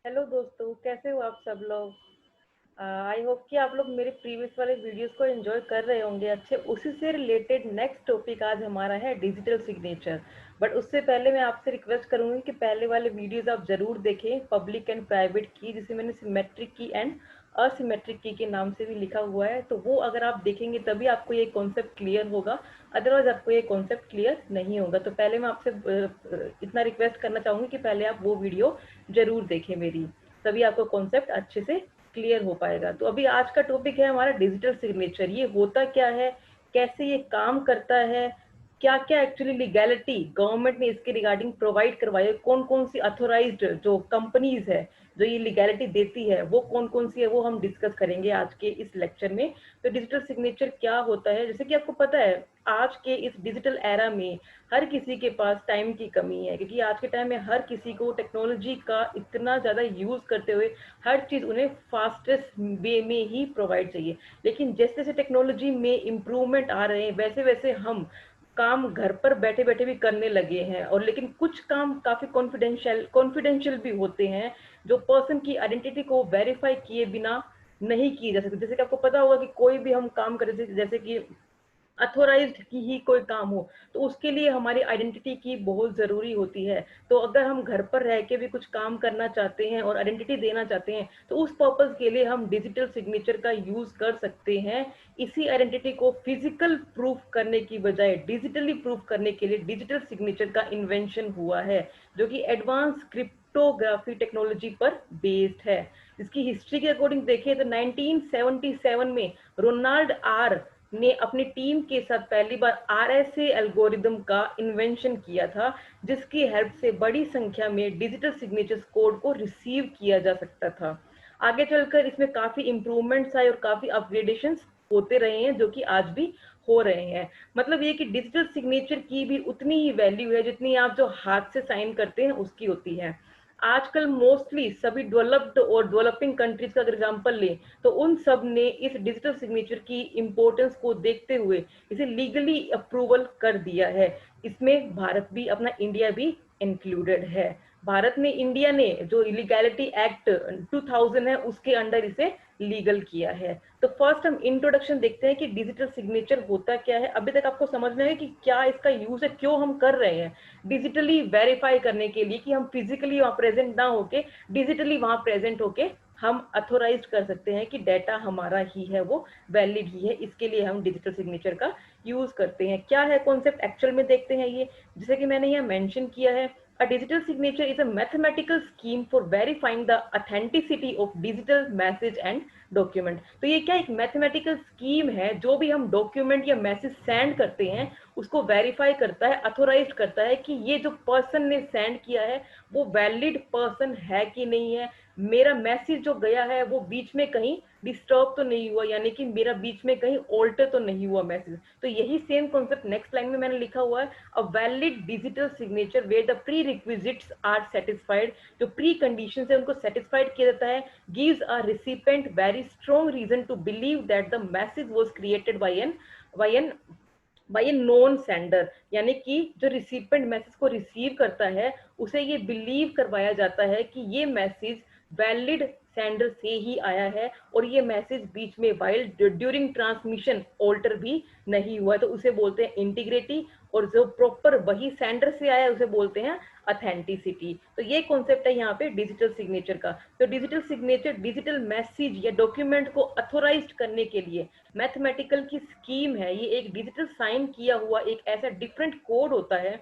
Hello दोस्तों, कैसे हो आप सब लोग। आई होप कि आप लोग मेरे प्रीवियस वाले वीडियोस को एंजॉय कर रहे होंगे अच्छे। उसी से रिलेटेड नेक्स्ट टॉपिक आज हमारा है डिजिटल सिग्नेचर। बट उससे पहले मैं आपसे रिक्वेस्ट करूंगी कि पहले वाले वीडियोस आप जरूर देखें, पब्लिक एंड प्राइवेट की, जिसे मैंने सिमेट्रिक की एंड असिमेट्रिक की के नाम से भी लिखा हुआ है। तो वो अगर आप देखेंगे तभी आपको ये कॉन्सेप्ट क्लियर होगा, अदरवाइज आपको ये कॉन्सेप्ट क्लियर नहीं होगा। तो पहले मैं आपसे इतना रिक्वेस्ट करना चाहूंगी कि पहले आप वो वीडियो जरूर देखें मेरी, तभी आपको कॉन्सेप्ट अच्छे से क्लियर हो पाएगा। तो अभी आज का टॉपिक है हमारा डिजिटल सिग्नेचर। ये होता क्या है, कैसे ये काम करता है, क्या क्या एक्चुअली लीगैलिटी गवर्नमेंट ने इसके रिगार्डिंग प्रोवाइड करवाई है, कौन कौन सी अथोराइज्ड जो कंपनीज है जो ये लीगैलिटी देती है वो कौन कौन सी है, वो हम डिस्कस करेंगे आज के इस लेक्चर में। तो डिजिटल सिग्नेचर क्या होता है, जैसे कि आपको पता है आज के इस डिजिटल एरा में हर किसी के पास टाइम की कमी है, क्योंकि आज के टाइम में हर किसी को टेक्नोलॉजी का इतना ज़्यादा यूज़ करते हुए हर चीज़ उन्हें फास्टेस्ट वे में ही प्रोवाइड चाहिए। लेकिन जैसे जैसे टेक्नोलॉजी में इम्प्रूवमेंट आ रहे हैं वैसे वैसे हम काम घर पर बैठे बैठे भी करने लगे हैं। और लेकिन कुछ काम काफ़ी कॉन्फिडेंशियल भी होते हैं, जो पर्सन की आइडेंटिटी को वेरीफाई किए बिना नहीं किए जा सकते। जैसे कि आपको पता होगा कि कोई भी हम काम करें, जैसे कि अथोराइज्ड की ही कोई काम हो, तो उसके लिए हमारी आइडेंटिटी की बहुत ज़रूरी होती है। तो अगर हम घर पर रह के भी कुछ काम करना चाहते हैं और आइडेंटिटी देना चाहते हैं तो उस पर्पज़ के लिए हम डिजिटल सिग्नेचर का यूज़ कर सकते हैं। इसी आइडेंटिटी को फिजिकल प्रूफ करने की बजाय डिजिटली प्रूफ करने के लिए डिजिटल सिग्नेचर का इन्वेंशन हुआ है, जो कि एडवांस क्रिप्टोग्राफी टेक्नोलॉजी पर बेस्ड है। इसकी हिस्ट्री के अकॉर्डिंग देखें तो 1977 में रोनाल्ड आर ने अपनी टीम के साथ पहली बार आरएसए एल्गोरिदम का इन्वेंशन किया था, जिसकी हेल्प से बड़ी संख्या में डिजिटल सिग्नेचर्स कोड को रिसीव किया जा सकता था। आगे चलकर इसमें काफी इंप्रूवमेंट्स आए और काफी अपग्रेडेशंस होते रहे हैं, जो कि आज भी हो रहे हैं। मतलब ये कि डिजिटल सिग्नेचर की भी उतनी ही वैल्यू है जितनी आप जो हाथ से साइन करते हैं उसकी होती है। आजकल मोस्टली सभी डेवलप्ड और डेवलपिंग कंट्रीज का अगर एग्जांपल लें तो उन सब ने इस डिजिटल सिग्नेचर की इम्पोर्टेंस को देखते हुए इसे लीगली अप्रूवल कर दिया है। इसमें भारत भी, अपना इंडिया भी इंक्लूडेड है। भारत ने, इंडिया ने जो इलीगैलिटी एक्ट 2000 है उसके अंडर इसे लीगल किया है। तो फर्स्ट हम इंट्रोडक्शन देखते हैं कि डिजिटल सिग्नेचर होता क्या है। अभी तक आपको समझना है कि क्या इसका यूज है, क्यों हम कर रहे हैं। डिजिटली वेरीफाई करने के लिए कि हम फिजिकली वहां प्रेजेंट ना होके डिजिटली वहां प्रेजेंट होके हम अथोराइज कर सकते हैं कि डेटा हमारा ही है, वो वैलिड ही है। इसके लिए हम डिजिटल सिग्नेचर का यूज करते हैं। क्या है कॉन्सेप्ट एक्चुअल में देखते हैं ये। जैसे कि मैंने यहाँ मेंशन किया है, a digital signature is a mathematical scheme for verifying the authenticity of digital message and document. तो ये क्या एक मैथमेटिकल स्कीम है, जो भी हम डॉक्यूमेंट या मैसेज सेंड करते हैं उसको वेरीफाई करता है, अथोराइज करता है कि ये जो पर्सन ने सेंड किया है वो वैलिड पर्सन है कि नहीं है। मेरा मैसेज जो गया है वो बीच में कहीं डिस्टर्ब तो नहीं हुआ, यानी कि मेरा बीच में कहीं ऑल्टर तो नहीं हुआ मैसेज। तो यही सेम कॉन्सेप्ट नेक्स्ट लाइन में मैंने लिखा हुआ है, a valid digital signature where the prerequisites are satisfied. जो प्री कंडीशन है उनको सेटिस्फाइड किया जाता है, gives a recipient very strong reason to believe that the message was created by an by a non sender. यानी कि जो recipient message को रिसीव करता है उसे ये बिलीव करवाया जाता है कि ये मैसेज वैलिड सेंडर से ही आया है और ये मैसेज बीच में वाइल ड्यूरिंग ट्रांसमिशन ऑल्टर भी नहीं हुआ है। तो उसे बोलते हैं इंटीग्रिटी, और जो प्रॉपर वही सेंडर से आया है उसे बोलते हैं अथेंटिसिटी। तो ये कॉन्सेप्ट है यहाँ पे डिजिटल सिग्नेचर का। तो डिजिटल सिग्नेचर डिजिटल मैसेज या डॉक्यूमेंट को अथोराइज करने के लिए मैथमेटिकल की स्कीम है। ये एक डिजिटल साइन किया हुआ एक ऐसा डिफरेंट कोड होता है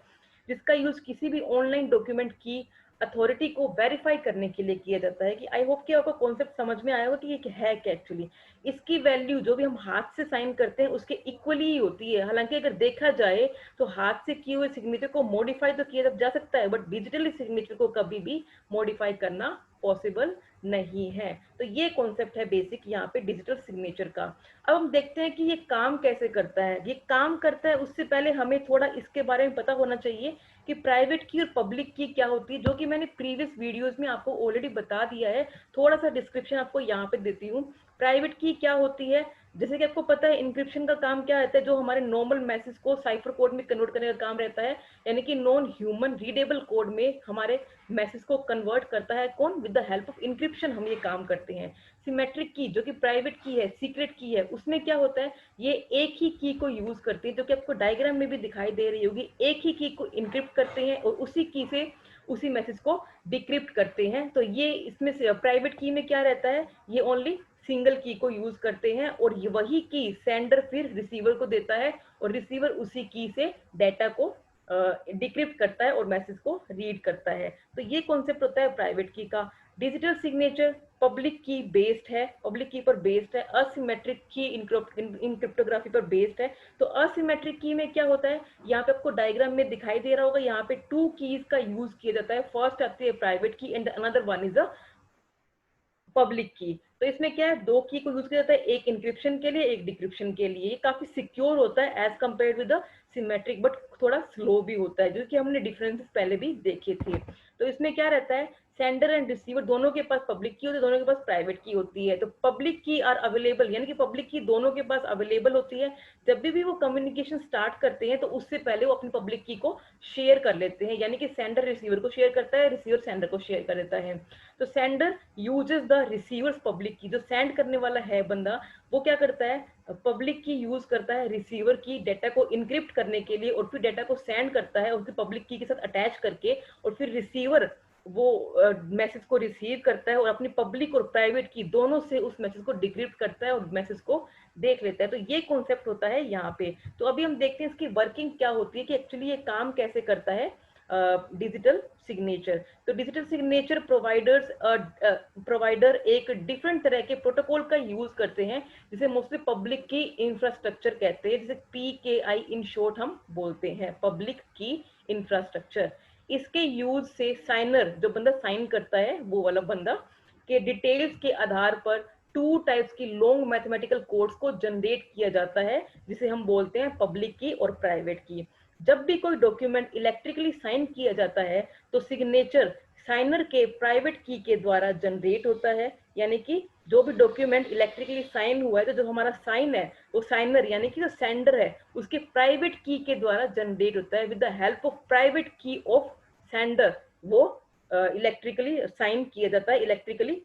जिसका यूज किसी भी ऑनलाइन डॉक्यूमेंट की अथॉरिटी को वेरीफाई करने के लिए किया जाता है। कि आई होप कि आपको कॉन्सेप्ट समझ में आया होगा कि ये है क्या एक्चुअली। इसकी वैल्यू जो भी हम हाथ से साइन करते हैं उसके इक्वली ही होती है। हालांकि अगर देखा जाए तो हाथ से किए हुए सिग्नेचर को मॉडिफाई तो किया जा सकता है, बट डिजिटली सिग्नेचर को कभी भी मॉडिफाई करना पॉसिबल नहीं है। तो ये कॉन्सेप्ट है बेसिक यहाँ पे डिजिटल सिग्नेचर का। अब हम देखते हैं कि ये काम कैसे करता है। ये काम करता है उससे पहले हमें थोड़ा इसके बारे में पता होना चाहिए कि प्राइवेट की और पब्लिक की क्या होती है, जो कि मैंने प्रीवियस वीडियोस में आपको ऑलरेडी बता दिया है। थोड़ा सा डिस्क्रिप्शन आपको यहाँ पे देती हूँ। प्राइवेट की क्या होती है, जैसे कि आपको पता है इंक्रिप्शन का काम क्या रहता है, जो हमारे नॉर्मल मैसेज को साइफर कोड में कन्वर्ट करने का काम रहता है, यानी कि नॉन ह्यूमन रीडेबल कोड में हमारे मैसेज को कन्वर्ट करता है कौन, with the help of encryption हम ये काम करते हैं। सिमेट्रिक की जो कि प्राइवेट की है, सीक्रेट की है, उसमें क्या होता है, ये एक ही की को यूज करती है, जो कि आपको डायग्राम में भी दिखाई दे रही होगी। एक ही की को इंक्रिप्ट करते हैं और उसी की से उसी मैसेज को डिक्रिप्ट करते हैं। तो ये इसमें से प्राइवेट की में क्या रहता है, ये ओनली सिंगल की को यूज करते हैं और ये वही की सेंडर फिर रिसीवर को देता है और रिसीवर उसी की से डेटा को डिक्रिप्ट करता है और मैसेज को रीड करता है। तो ये कॉन्सेप्ट होता है प्राइवेट की का। डिजिटल सिग्नेचर पब्लिक की बेस्ड है, पब्लिक की पर बेस्ड है, असिमेट्रिक की इन क्रिप्टोग्राफी पर बेस्ड है। तो असिमेट्रिक की में क्या होता है, यहाँ पे आपको डायग्राम में दिखाई दे रहा होगा, यहाँ पे टू कीज का यूज किया जाता है। फर्स्ट आती है प्राइवेट की and another one is a public की। तो इसमें क्या है, दो की को यूज किया जाता है, एक इंक्रिप्शन के लिए एक डिक्रिप्शन के लिए। ये काफी सिक्योर होता है as compare with the symmetric, but थोड़ा स्लो भी होता है, जो कि हमने डिफरेंसेस पहले भी देखे थे। तो इसमें क्या रहता है, सेंडर एंड रिसीवर दोनों के पास पब्लिक की होती है, दोनों के पास प्राइवेट की होती है। तो पब्लिक की आर अवेलेबल, यानी कि पब्लिक की दोनों के पास अवेलेबल होती है। जब भी वो कम्युनिकेशन स्टार्ट करते हैं तो उससे पहले वो अपनी पब्लिक की को शेयर कर लेते हैं, यानी कि सेंडर रिसीवर को शेयर करता है, रिसीवर सेंडर को शेयर कर देता है। तो sender uses the receiver's public key, जो सेंड करने वाला है बंदा, वो क्या करता है, पब्लिक की यूज करता है रिसीवर की डेटा को इनक्रिप्ट करने के लिए, और फिर डेटा को सेंड करता है उसकी पब्लिक की के साथ अटैच करके, और फिर रिसीवर वो मैसेज को रिसीव करता है और अपनी पब्लिक और प्राइवेट की दोनों से उस मैसेज को डिक्रिप्ट करता है और मैसेज को देख लेता है। तो ये कॉन्सेप्ट होता है यहाँ पे। तो अभी हम देखते हैं इसकी वर्किंग क्या होती है, कि एक्चुअली ये काम कैसे करता है डिजिटल सिग्नेचर। तो डिजिटल सिग्नेचर प्रोवाइडर एक डिफरेंट तरह के प्रोटोकॉल का यूज करते हैं, जिसे मोस्टली पब्लिक की इंफ्रास्ट्रक्चर कहते हैं, जिसे PKI इन शॉर्ट हम बोलते हैं, पब्लिक की इंफ्रास्ट्रक्चर। इसके यूज से साइनर, जो बंदा साइन करता है वो वाला बंदा, के डिटेल्स के आधार पर टू टाइप्स की लॉन्ग मैथमेटिकल कोड्स को जनरेट किया जाता है, जिसे हम बोलते हैं पब्लिक की और प्राइवेट की। जब भी कोई डॉक्यूमेंट इलेक्ट्रिकली साइन किया जाता है तो सिग्नेचर साइनर के प्राइवेट की के द्वारा जनरेट होता है, यानी कि जो भी डॉक्यूमेंट इलेक्ट्रिकली साइन हुआ है, तो जो हमारा साइन है वो साइनर यानी कि जो सेंडर है उसके प्राइवेट की के द्वारा जनरेट होता है, with the help of private की ऑफ सेंडर वो इलेक्ट्रिकली साइन किया जाता है, इलेक्ट्रिकली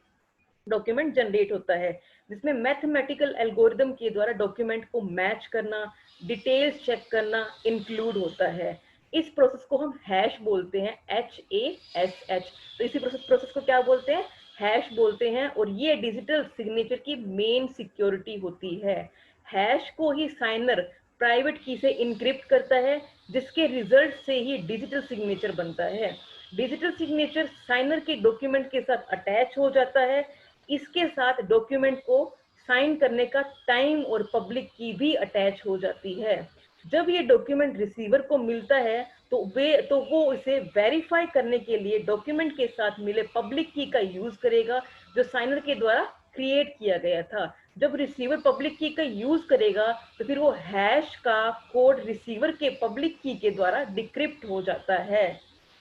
डॉक्यूमेंट जनरेट होता है, जिसमें मैथमेटिकल एल्गोरिदम के द्वारा डॉक्यूमेंट को मैच करना, डिटेल्स चेक करना इंक्लूड होता है। इस प्रोसेस को हम हैश बोलते हैं, HASH। तो इसी प्रोसेस को क्या बोलते हैं, हैश बोलते हैं, और ये डिजिटल सिग्नेचर की मेन सिक्योरिटी होती है। हैश को ही साइनर प्राइवेट की से इनक्रिप्ट करता है, जिसके रिजल्ट से ही डिजिटल सिग्नेचर बनता है। डिजिटल सिग्नेचर साइनर के डॉक्यूमेंट के साथ अटैच हो जाता है। इसके साथ डॉक्यूमेंट को साइन करने का टाइम और पब्लिक की भी अटैच हो जाती है। जब ये डॉक्यूमेंट रिसीवर को मिलता है तो वो इसे वेरीफाई करने के लिए डॉक्यूमेंट के साथ मिले पब्लिक की का यूज करेगा, जो साइनर के द्वारा क्रिएट किया गया था। जब रिसीवर पब्लिक की का यूज करेगा तो फिर वो हैश का कोड रिसीवर के पब्लिक की के द्वारा डिक्रिप्ट हो जाता है।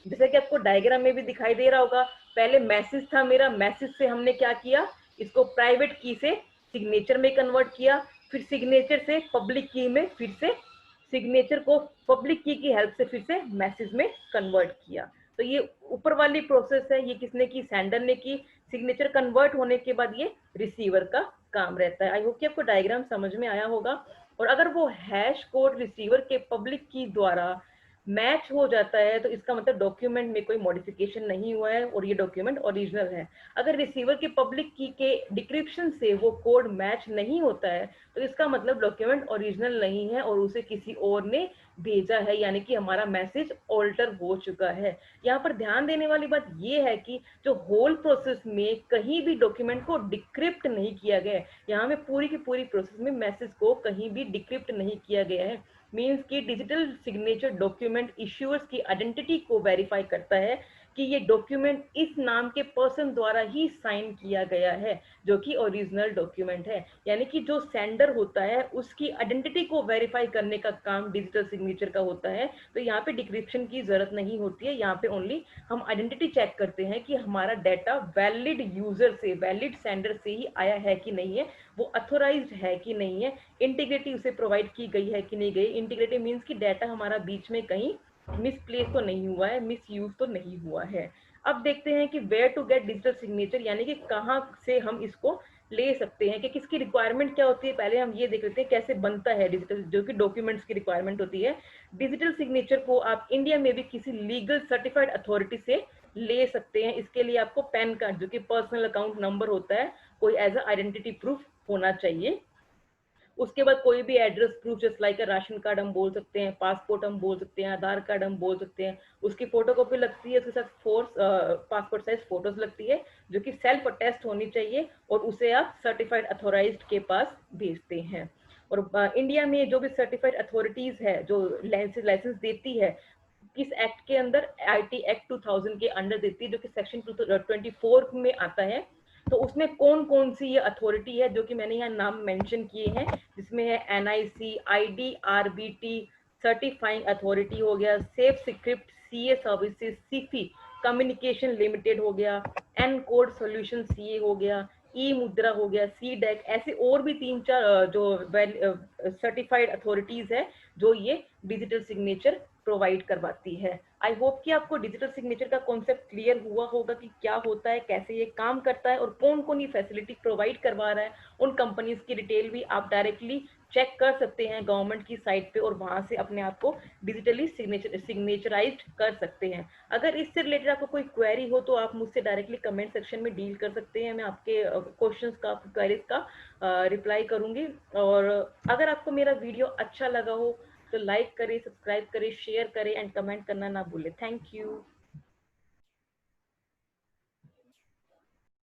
जैसे कि आपको डायग्राम में भी दिखाई दे रहा होगा, पहले मैसेज था मेरा, मैसेज से हमने क्या किया, इसको प्राइवेट की से सिग्नेचर में कन्वर्ट किया, फिर सिग्नेचर से पब्लिक की में, फिर से सिग्नेचर को पब्लिक की हेल्प से फिर से मैसेज में कन्वर्ट किया। तो ये ऊपर वाली प्रोसेस है, ये किसने की, सेंडर ने की। सिग्नेचर कन्वर्ट होने के बाद ये रिसीवर का काम रहता है। आई होप कि आपको डायग्राम समझ में आया होगा। और अगर वो हैश कोड रिसीवर के पब्लिक की द्वारा मैच हो जाता है तो इसका मतलब डॉक्यूमेंट में कोई मॉडिफिकेशन नहीं हुआ है और ये डॉक्यूमेंट ओरिजिनल है। अगर रिसीवर के पब्लिक की के डिक्रिप्शन से वो कोड मैच नहीं होता है तो इसका मतलब डॉक्यूमेंट ओरिजिनल नहीं है और उसे किसी और ने भेजा है, यानी कि हमारा मैसेज ऑल्टर हो चुका है। यहाँ पर ध्यान देने वाली बात ये है कि जो होल प्रोसेस में कहीं भी डॉक्यूमेंट को डिक्रिप्ट नहीं किया गया है, यहाँ में पूरी की पूरी प्रोसेस में मैसेज को कहीं भी डिक्रिप्ट नहीं किया गया है। मीन्स कि डिजिटल सिग्नेचर डॉक्यूमेंट इश्यूअर्स की आइडेंटिटी को वेरीफाई करता है कि ये डॉक्यूमेंट इस नाम के पर्सन द्वारा ही साइन किया गया है, जो कि ओरिजिनल डॉक्यूमेंट है। यानी कि जो सेंडर होता है उसकी आइडेंटिटी को वेरीफाई करने का काम डिजिटल सिग्नेचर का होता है। तो यहाँ पे डिक्रिप्शन की जरूरत नहीं होती है, यहाँ पे ओनली हम आइडेंटिटी चेक करते हैं कि हमारा डाटा वैलिड यूजर से, वैलिड सेंडर से ही आया है कि नहीं है, वो अथोराइज्ड है कि नहीं है, इंटीग्रिटी उसे प्रोवाइड की गई है कि नहीं गई। इंटीग्रिटी मीन्स कि डाटा हमारा बीच में कहीं मिसप्लेस तो नहीं हुआ है, मिसयूज तो नहीं हुआ है। अब देखते हैं कि where to get digital signature, यानी कि कहाँ से हम इसको ले सकते हैं, कि किसकी रिक्वायरमेंट क्या होती है। पहले हम ये देख लेते हैं कैसे बनता है डिजिटल, जो कि डॉक्यूमेंट्स की रिक्वायरमेंट होती है। डिजिटल सिग्नेचर को आप इंडिया में भी किसी लीगल सर्टिफाइड अथॉरिटी से ले सकते हैं। इसके लिए आपको पैन कार्ड, जो कि पर्सनल अकाउंट नंबर होता है, कोई एज अ आइडेंटिटी प्रूफ होना चाहिए। उसके बाद कोई भी address proof, just like ration card हम बोल सकते हैं, पासपोर्ट हम बोल सकते हैं, आधार कार्ड हम बोल सकते हैं, उसकी फोटोकॉपी लगती है, उसके साथ पासपोर्ट साइज फोटोज लगती है, जो कि सेल्फ अटेस्ट होनी चाहिए, और उसे आप सर्टिफाइड अथोराइज्ड के पास भेजते हैं। और इंडिया में जो भी सर्टिफाइड अथॉरिटीज है जो लाइसेंस देती है, किस एक्ट के अंदर, आईटी एक्ट 2000 के अंडर देती है, जो कि सेक्शन 24 में आता है। तो उसमें कौन कौन सी ये अथॉरिटी है, जो कि मैंने यहाँ नाम मेंशन किए हैं, जिसमें है एनआईसी, आईडीआरबीटी, सर्टिफाइंग अथॉरिटी हो गया, SafeScrypt, CA services, Sify communication limited हो गया, एन कोड सॉल्यूशन सीए हो गया, ई मुद्रा हो गया, सी डेक, ऐसे और भी 3-4 जो सर्टिफाइड अथॉरिटीज है जो ये डिजिटल सिग्नेचर प्रोवाइड करवाती है। आई होप कि आपको डिजिटल सिग्नेचर का कॉन्सेप्ट क्लियर हुआ होगा कि क्या होता है, कैसे ये काम करता है, और कौन कौन ये फैसिलिटी प्रोवाइड करवा रहा है। उन कंपनीज की डिटेल भी आप डायरेक्टली चेक कर सकते हैं गवर्नमेंट की साइट पे, और वहां से अपने आप को डिजिटली सिग्नेचराइज्ड कर सकते हैं। अगर इससे रिलेटेड आपको कोई क्वेरी हो तो आप मुझसे डायरेक्टली कमेंट सेक्शन में डील कर सकते हैं, मैं आपके क्वेश्चंस का, क्वेरीज का रिप्लाई करूंगी। और अगर आपको मेरा वीडियो अच्छा लगा हो तो लाइक करें, सब्सक्राइब करें, शेयर करें एंड कमेंट करना ना भूलें। Thank you.